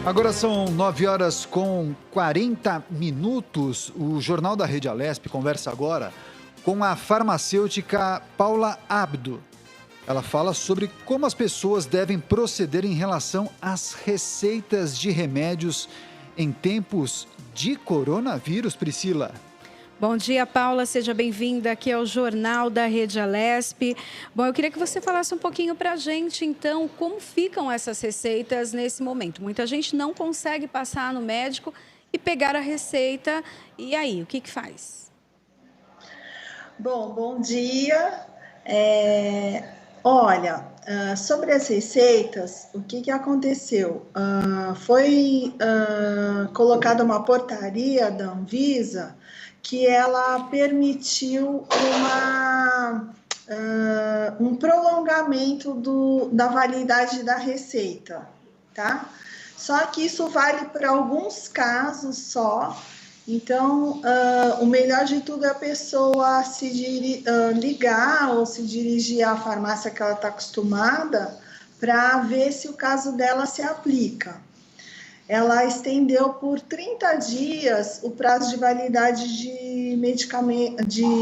Agora são 9 horas com 40 minutos. O Jornal da Rede Alesp conversa agora com a farmacêutica Paula Abdo. Ela fala sobre como as pessoas devem proceder em relação às receitas de remédios em tempos de coronavírus, Priscila. Bom dia, Paula. Seja bem-vinda aqui ao Jornal da Rede Alesp. Bom, eu queria que você falasse um pouquinho para a gente, então, como ficam essas receitas nesse momento. Muita gente não consegue passar no médico e pegar a receita. E aí, o que faz? Bom dia. Olha, sobre as receitas, o que aconteceu? Foi colocada uma portaria da Anvisa que ela permitiu um prolongamento da validade da receita, tá? Só que isso vale para alguns casos só. Então, o melhor de tudo é a pessoa ligar ou se dirigir à farmácia que ela está acostumada para ver se o caso dela se aplica. Ela estendeu por 30 dias o prazo de validade de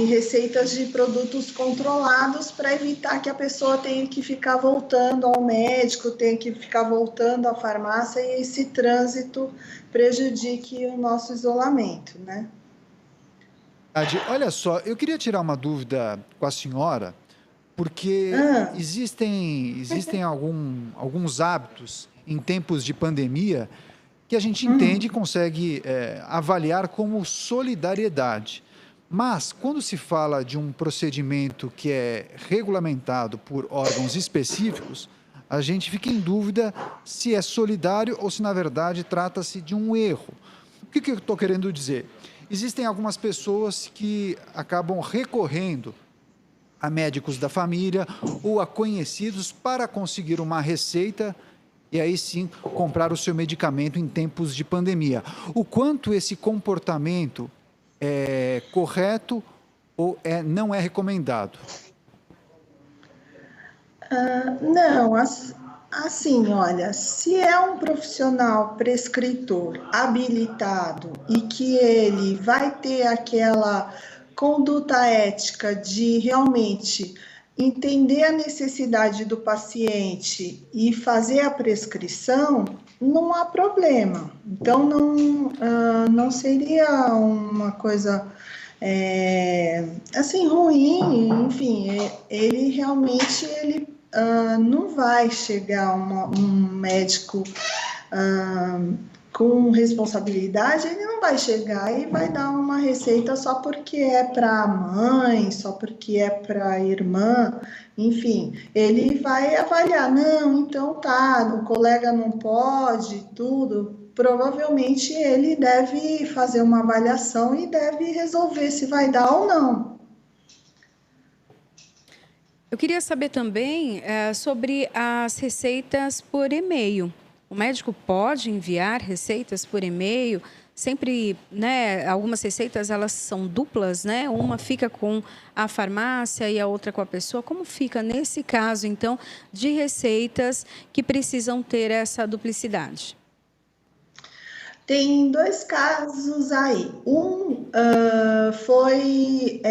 receitas de produtos controlados para evitar que a pessoa tenha que ficar voltando ao médico, tenha que ficar voltando à farmácia e esse trânsito prejudique o nosso isolamento, né? Olha só, eu queria tirar uma dúvida com a senhora, porque existem alguns hábitos em tempos de pandemia que a gente entende e consegue avaliar como solidariedade. Mas, quando se fala de um procedimento que é regulamentado por órgãos específicos, a gente fica em dúvida se é solidário ou se, na verdade, trata-se de um erro. O que eu estou querendo dizer? Existem algumas pessoas que acabam recorrendo a médicos da família ou a conhecidos para conseguir uma receita e aí sim comprar o seu medicamento em tempos de pandemia. O quanto esse comportamento é correto ou não é recomendado? Não, assim, olha, se é um profissional prescritor habilitado e que ele vai ter aquela conduta ética de realmente entender a necessidade do paciente e fazer a prescrição, não há problema. Então, não seria uma coisa assim ruim, enfim, ele realmente não vai chegar um médico com responsabilidade, ele não vai chegar e vai dar uma receita só porque é para a mãe, só porque é para a irmã, enfim, ele vai avaliar, não, então tá, o colega não pode, tudo, provavelmente ele deve fazer uma avaliação e deve resolver se vai dar ou não. Eu queria saber também sobre as receitas por e-mail. O médico pode enviar receitas por e-mail? Sempre, né, algumas receitas elas são duplas, né? Uma fica com a farmácia e a outra com a pessoa. Como fica nesse caso, então, de receitas que precisam ter essa duplicidade? Tem dois casos aí. Foi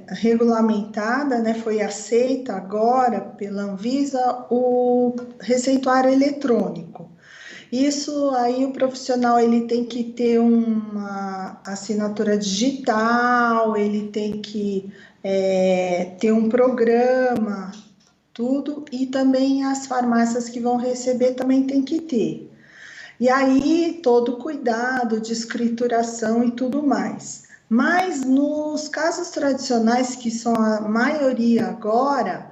regulamentada, né, foi aceita agora pela Anvisa o receituário eletrônico. Isso aí o profissional ele tem que ter uma assinatura digital, ele tem que ter um programa, tudo, e também as farmácias que vão receber também tem que ter. E aí, todo cuidado de escrituração e tudo mais. Mas nos casos tradicionais, que são a maioria agora,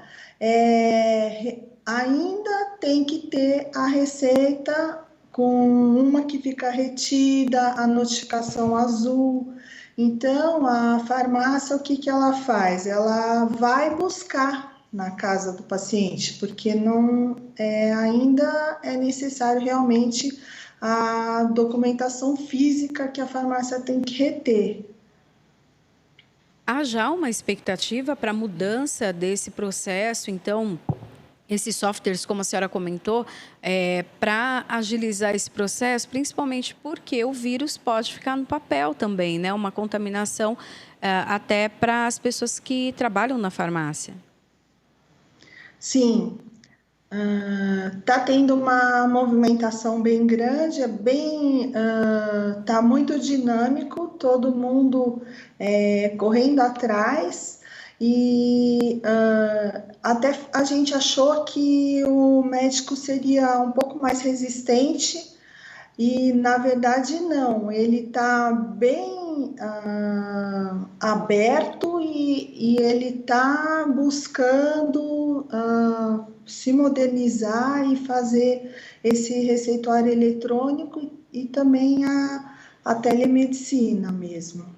ainda tem que ter a receita com uma que fica retida, a notificação azul. Então, a farmácia, o que ela faz? Ela vai buscar na casa do paciente, porque ainda é necessário realmente a documentação física que a farmácia tem que reter. Há já uma expectativa para a mudança desse processo, então, esses softwares, como a senhora comentou, para agilizar esse processo, principalmente porque o vírus pode ficar no papel também, né? Uma contaminação até para as pessoas que trabalham na farmácia. Sim, está tendo uma movimentação bem grande, tá muito dinâmico, todo mundo correndo atrás. E até a gente achou que o médico seria um pouco mais resistente e, na verdade, não. Ele está bem aberto e ele está buscando se modernizar e fazer esse receituário eletrônico e também a telemedicina mesmo.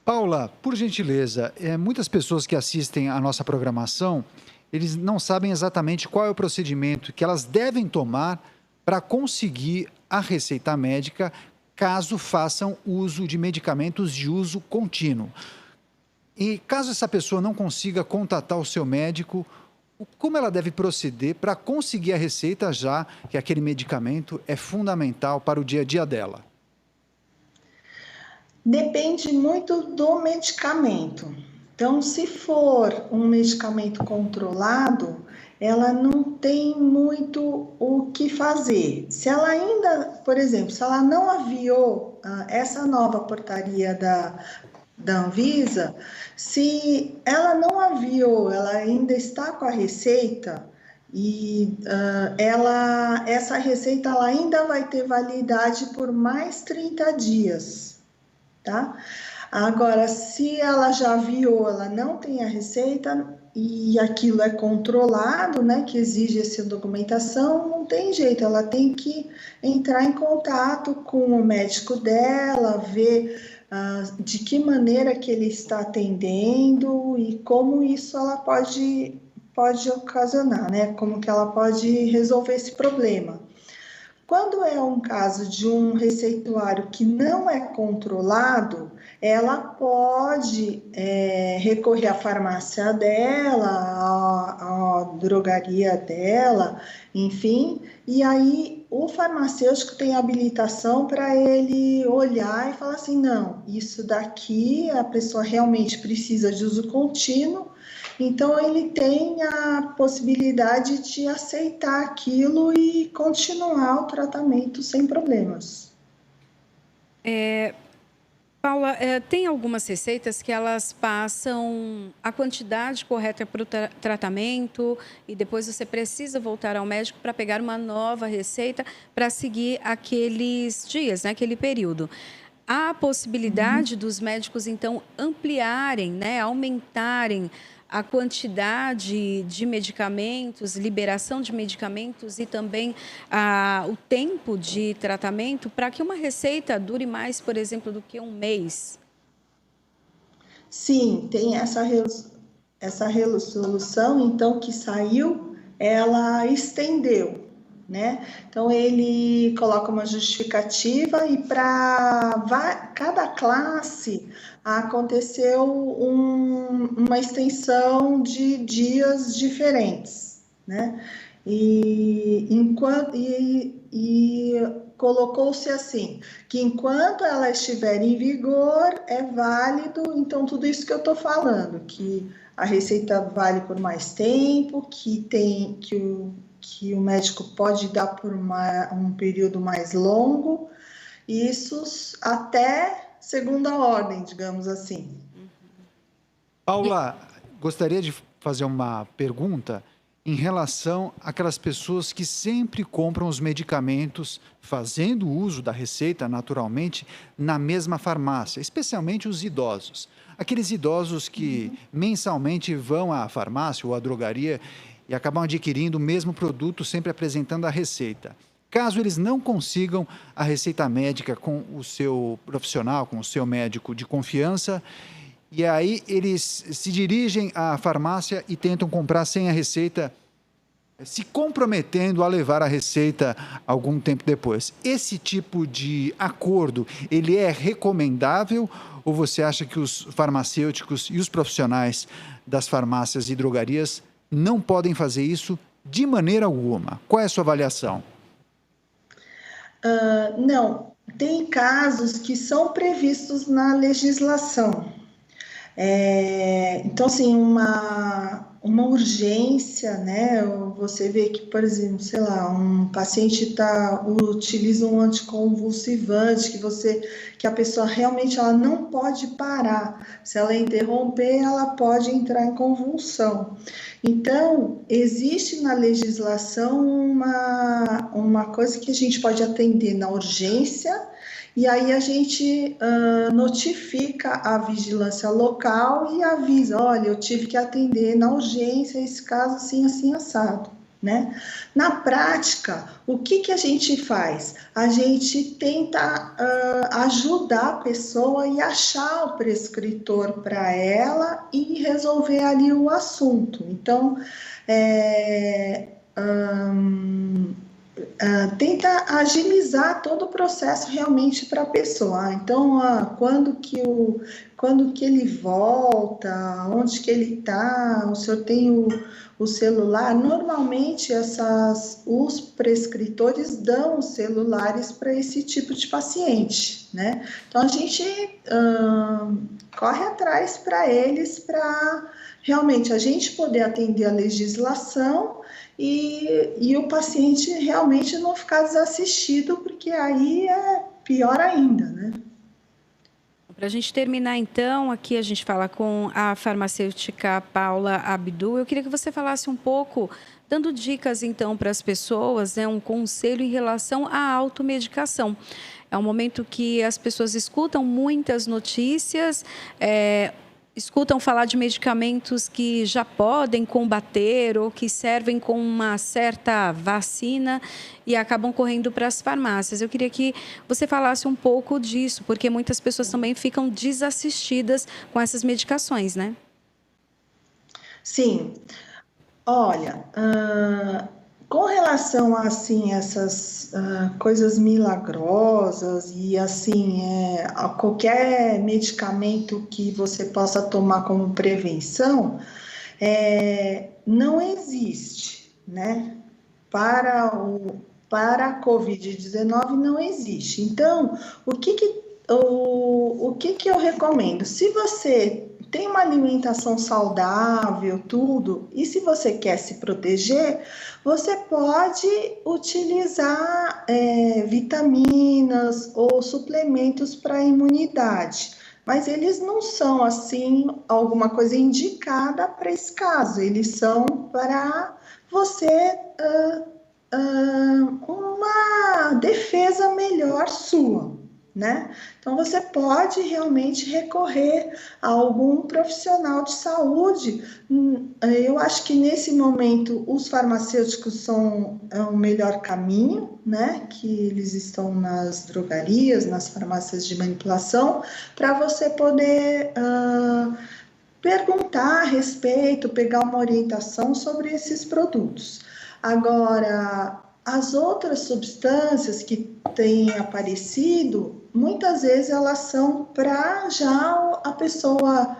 Paula, por gentileza, muitas pessoas que assistem à nossa programação, eles não sabem exatamente qual é o procedimento que elas devem tomar para conseguir a receita médica caso façam uso de medicamentos de uso contínuo. E caso essa pessoa não consiga contatar o seu médico, como ela deve proceder para conseguir a receita, já que aquele medicamento é fundamental para o dia a dia dela? Depende muito do medicamento. Então, se for um medicamento controlado, ela não tem muito o que fazer. Se ela ainda, por exemplo, se ela não aviou essa nova portaria da Anvisa, se ela não aviou, ela ainda está com a receita e essa receita ela ainda vai ter validade por mais 30 dias. Tá? Agora, se ela já aviou, ela não tem a receita e aquilo é controlado, né, que exige essa documentação, não tem jeito, ela tem que entrar em contato com o médico dela, ver de que maneira que ele está atendendo e como isso ela pode ocasionar, né, como que ela pode resolver esse problema. Quando é um caso de um receituário que não é controlado, ela pode recorrer à farmácia dela, à drogaria dela, enfim, e aí o farmacêutico tem habilitação para ele olhar e falar assim, não, isso daqui a pessoa realmente precisa de uso contínuo, então ele tem a possibilidade de aceitar aquilo e continuar o tratamento sem problemas. Paula, tem algumas receitas que elas passam a quantidade correta para o tratamento e depois você precisa voltar ao médico para pegar uma nova receita para seguir aqueles dias, né, aquele período. Há a possibilidade dos médicos, então, ampliarem, né, aumentarem a quantidade de medicamentos, liberação de medicamentos e também o tempo de tratamento para que uma receita dure mais, por exemplo, do que um mês? Sim, tem essa resolução, então, que saiu, ela estendeu, né? Então, ele coloca uma justificativa e para cada classe aconteceu uma extensão de dias diferentes, né? E colocou-se assim, que enquanto ela estiver em vigor, é válido, então, tudo isso que eu estou falando, que a receita vale por mais tempo, que o médico pode dar por um período mais longo, isso até segunda ordem, digamos assim. Paula, gostaria de fazer uma pergunta em relação àquelas pessoas que sempre compram os medicamentos, fazendo uso da receita, naturalmente, na mesma farmácia, especialmente os idosos. Aqueles idosos que mensalmente vão à farmácia ou à drogaria e acabam adquirindo o mesmo produto, sempre apresentando a receita. Caso eles não consigam a receita médica com o seu profissional, com o seu médico de confiança, e aí eles se dirigem à farmácia e tentam comprar sem a receita, se comprometendo a levar a receita algum tempo depois. Esse tipo de acordo, ele é recomendável ou você acha que os farmacêuticos e os profissionais das farmácias e drogarias não podem fazer isso de maneira alguma. Qual é a sua avaliação? Não, tem casos que são previstos na legislação. Então, assim, uma urgência, né? Você vê que, por exemplo, sei lá, um paciente utiliza um anticonvulsivante, que a pessoa realmente ela não pode parar. Se ela interromper, ela pode entrar em convulsão. Então, existe na legislação uma coisa que a gente pode atender na urgência. E aí a gente notifica a vigilância local e avisa, olha, eu tive que atender na urgência esse caso assim, assim, assado, né? Na prática, o que a gente faz? A gente tenta ajudar a pessoa e achar o prescritor para ela e resolver ali o assunto. Então, tenta agilizar todo o processo realmente para a pessoa. Então, quando que ele volta, onde que ele está, o senhor tem o celular? Normalmente, os prescritores dão os celulares para esse tipo de paciente, né? Então, a gente corre atrás para eles, para realmente a gente poder atender a legislação e o paciente realmente não ficar desassistido, porque aí é pior ainda, né? Para a gente terminar, então, aqui a gente fala com a farmacêutica Paula Abdu. Eu queria que você falasse um pouco, dando dicas, então, para as pessoas, né, um conselho em relação à automedicação. É um momento que as pessoas escutam muitas notícias, escutam falar de medicamentos que já podem combater ou que servem com uma certa vacina e acabam correndo para as farmácias. Eu queria que você falasse um pouco disso, porque muitas pessoas também ficam desassistidas com essas medicações, né? Sim. Olha, com relação a assim, essas coisas milagrosas e assim, a qualquer medicamento que você possa tomar como prevenção, não existe, né? Para a Covid-19 não existe. Então, o que eu recomendo? Se você tem uma alimentação saudável, tudo, e se você quer se proteger, você pode utilizar vitaminas ou suplementos para a imunidade, mas eles não são, assim, alguma coisa indicada para esse caso, eles são para você uma defesa melhor sua, né? Então, você pode realmente recorrer a algum profissional de saúde. Eu acho que nesse momento os farmacêuticos são o melhor caminho, né? Que eles estão nas drogarias, nas farmácias de manipulação, para você poder perguntar a respeito, pegar uma orientação sobre esses produtos. Agora, as outras substâncias que têm aparecido, muitas vezes elas são para já a pessoa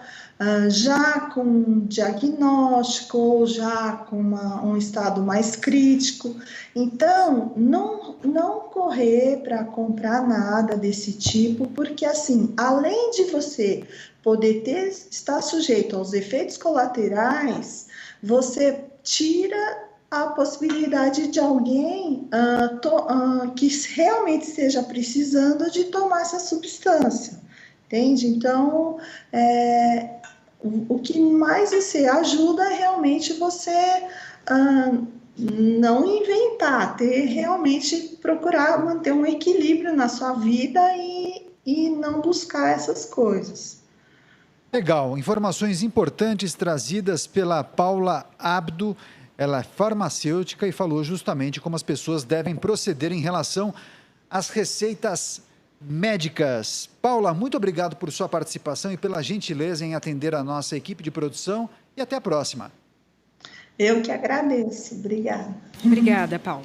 já com diagnóstico ou já com um estado mais crítico. Então, não correr para comprar nada desse tipo, porque assim, além de você poder estar sujeito aos efeitos colaterais, você tira a possibilidade de alguém que realmente esteja precisando de tomar essa substância, entende? Então, o que mais você ajuda é realmente você não inventar, realmente procurar manter um equilíbrio na sua vida e não buscar essas coisas. Legal, informações importantes trazidas pela Paula Abdu. Ela é farmacêutica e falou justamente como as pessoas devem proceder em relação às receitas médicas. Paula, muito obrigado por sua participação e pela gentileza em atender a nossa equipe de produção e até a próxima. Eu que agradeço. Obrigada. Obrigada, Paula.